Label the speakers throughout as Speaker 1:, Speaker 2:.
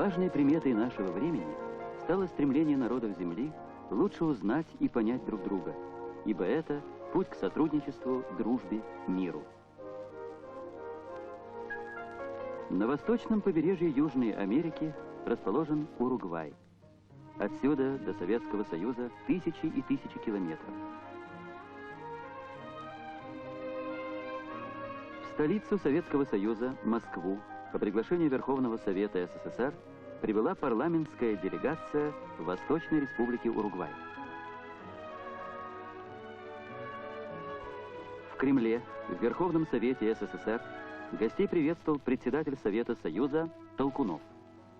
Speaker 1: Важной приметой нашего времени стало стремление народов Земли лучше узнать и понять друг друга, ибо это путь к сотрудничеству, дружбе, миру. На восточном побережье Южной Америки расположен Уругвай. Отсюда до Советского Союза тысячи и тысячи километров. В столицу Советского Союза, Москву, по приглашению Верховного Совета СССР прибыла парламентская делегация Восточной Республики Уругвай. В Кремле, в Верховном Совете СССР, гостей приветствовал председатель Совета Союза Толкунов.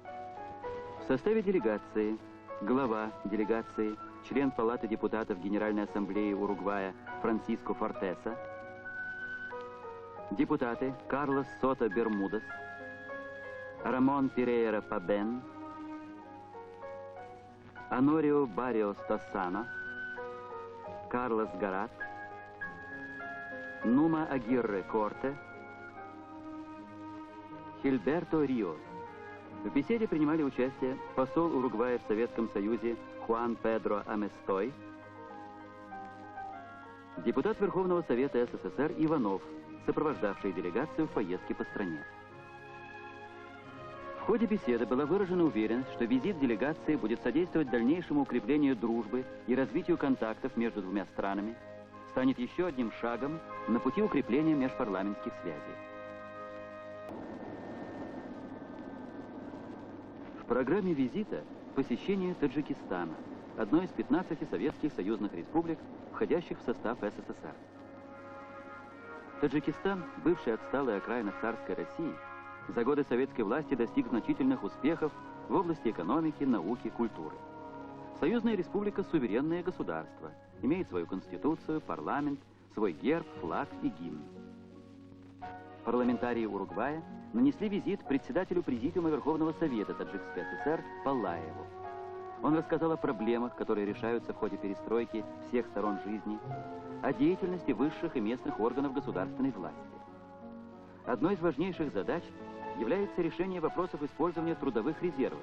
Speaker 1: В составе делегации глава делегации, член Палаты депутатов Генеральной Ассамблеи Уругвая Франсиско Фортеса, депутаты Карлос Сота Бермудес, Рамон Перейра Пабен, Анорио Бариос Тоссано, Карлос Гарат, Нума Агирре Корте, Хильберто Рио. В беседе принимали участие посол Уругвая в Советском Союзе Хуан Педро Аместой, депутат Верховного Совета СССР Иванов, сопровождавший делегацию в поездке по стране. В ходе беседы была выражена уверенность, что визит делегации будет содействовать дальнейшему укреплению дружбы и развитию контактов между двумя странами, станет еще одним шагом на пути укрепления межпарламентских связей. В программе визита посещение Таджикистана, одной из 15 советских союзных республик, входящих в состав СССР. Таджикистан, бывшая отсталая окраина царской России, за годы советской власти достиг значительных успехов в области экономики, науки, культуры. Союзная республика – суверенное государство, имеет свою конституцию, парламент, свой герб, флаг и гимн. Парламентарии Уругвая нанесли визит председателю Президиума Верховного Совета Таджикской ССР Паллаеву. Он рассказал о проблемах, которые решаются в ходе перестройки всех сторон жизни, о деятельности высших и местных органов государственной власти. Одной из важнейших задач является решение вопросов использования трудовых резервов.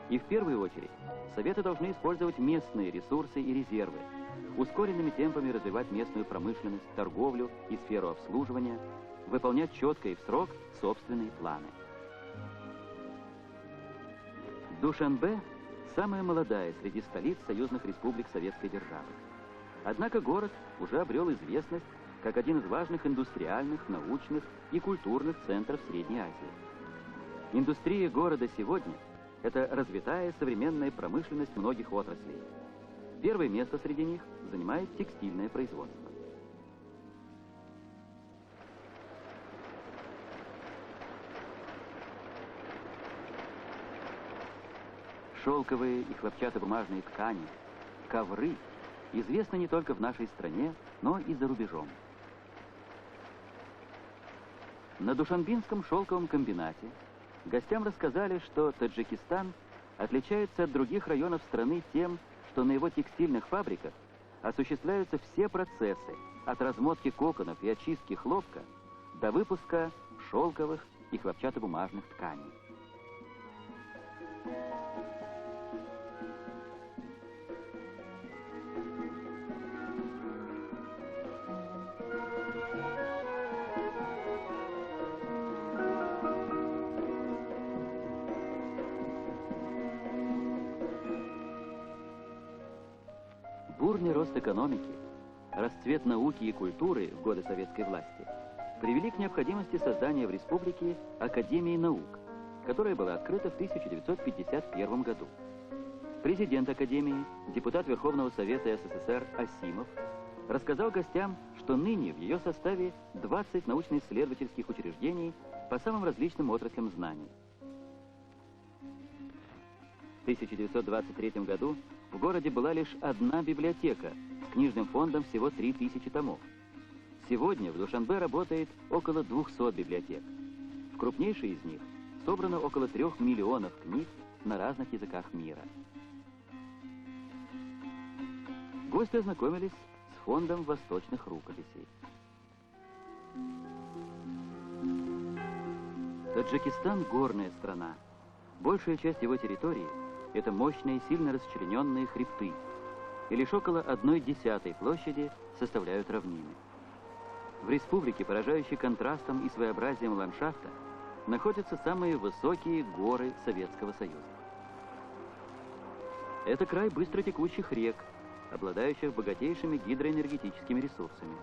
Speaker 1: И в первую очередь Советы должны использовать местные ресурсы и резервы, ускоренными темпами развивать местную промышленность, торговлю и сферу обслуживания, выполнять четко и в срок собственные планы. Душанбе – самая молодая среди столиц союзных республик Советской державы. Однако город уже обрел известность как один из важных индустриальных, научных и культурных центров Средней Азии. Индустрия города сегодня – это развитая современная промышленность многих отраслей. Первое место среди них занимает текстильное производство. Шелковые и хлопчатобумажные ткани, ковры известны не только в нашей стране, но и за рубежом. На Душанбинском шелковом комбинате гостям рассказали, что Таджикистан отличается от других районов страны тем, что на его текстильных фабриках осуществляются все процессы от размотки коконов и очистки хлопка до выпуска шелковых и хлопчатобумажных тканей. Бурный рост экономики, расцвет науки и культуры в годы советской власти привели к необходимости создания в республике Академии наук, которая была открыта в 1951 году. Президент Академии, депутат Верховного Совета СССР Асимов, рассказал гостям, что ныне в ее составе 20 научно-исследовательских учреждений по самым различным отраслям знаний. В 1923 году в городе была лишь одна библиотека с книжным фондом всего 3000 томов. Сегодня в Душанбе работает около 200 библиотек. В крупнейшей из них собрано около 3 миллионов книг на разных языках мира. Гости ознакомились с фондом восточных рукописей. Таджикистан – горная страна. Большая часть его территории – это мощные, сильно расчлененные хребты, и лишь около 1/10 площади составляют равнины. В республике, поражающей контрастом и своеобразием ландшафта, находятся самые высокие горы Советского Союза. Это край быстротекущих рек, обладающих богатейшими гидроэнергетическими ресурсами.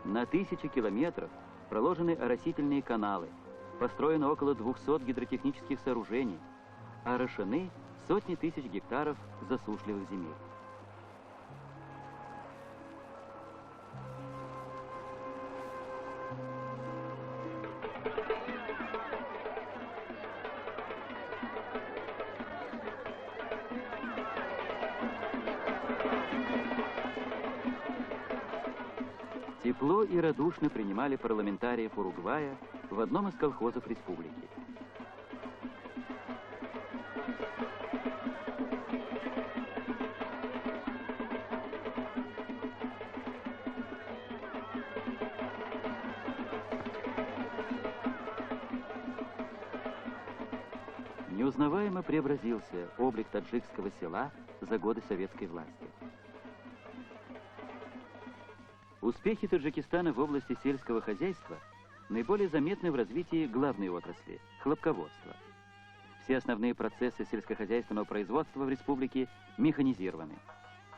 Speaker 1: На тысячи километров проложены оросительные каналы, построено около 200 гидротехнических сооружений, а орошены сотни тысяч гектаров засушливых земель. Тепло и радушно принимали парламентариев Уругвая в одном из колхозов республики. Неузнаваемо преобразился облик таджикского села за годы советской власти. Успехи Таджикистана в области сельского хозяйства наиболее заметны в развитии главной отрасли – хлопководства. Все основные процессы сельскохозяйственного производства в республике механизированы.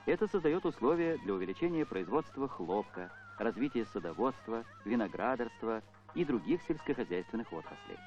Speaker 1: Это создает условия для увеличения производства хлопка, развития садоводства, виноградарства и других сельскохозяйственных отраслей.